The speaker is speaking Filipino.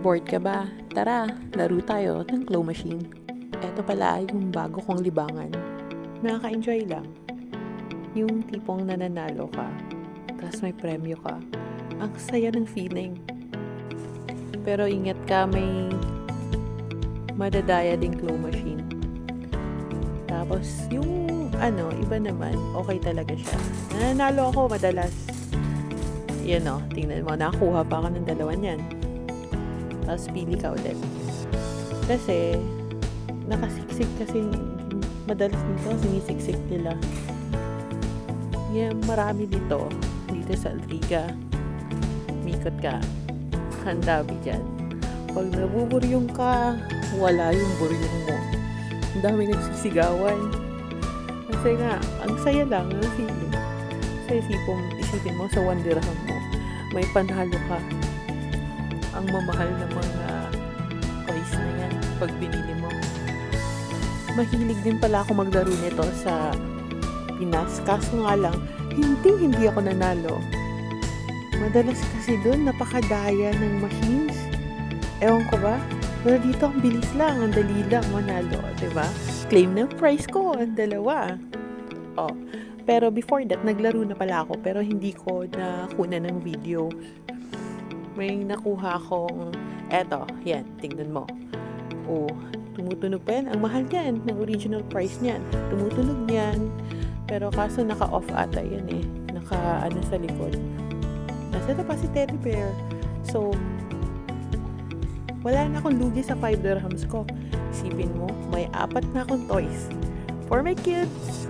Bored ka ba? Tara, laro tayo ng claw machine. Eto pala yung bago kong libangan. Nakaka-enjoy lang. Yung tipong nananalo ka, tapos may premyo ka. Ang saya ng feeling. Pero ingat ka, may madadaya ding claw machine. Tapos yung iba naman, okay talaga siya. Nananalo ako madalas. Yan o, tingnan mo, nakakuha pa ako ng 2 niyan. Tapos pili ka ulit. Kasi, nakasiksik kasi madalas nito, sinisiksik nila. Yan, marami dito sa Altriga. Mikot ka. Handabi dyan. Pag nabuburyong ka, wala yung buryong mo. Ang dami nagsisigawan. Kasi nga, ang saya lang ng feeling. Sa isipin mo sa 1 dirham mo, may panalo ka. Ang mamahal ng mga toys na yan pag binili mo. Mahilig din pala ako maglaro nito sa Pinas. Kaso nga lang, hindi ako nanalo. Madalas kasi doon napakadaya ng machines. Ewan ko ba? Pero dito ang bilis lang, ang dali lang manalo, 'di ba? Claim ng prize ko, ang 2. Oh, pero before that, naglaro na pala ako pero hindi ko nakuna ng video. May nakuha akong eto, yan, tingnan mo. Oh, tumutunog pa yan. Ang mahal yan, ng original price niyan. Tumutunog yan. Pero kaso naka-off ata yan eh. Sa likod. Nasa pa si Teddy Bear. So, wala na akong lugi sa 5 dirhams ko. Isipin mo, may 4 na akong toys for my kids.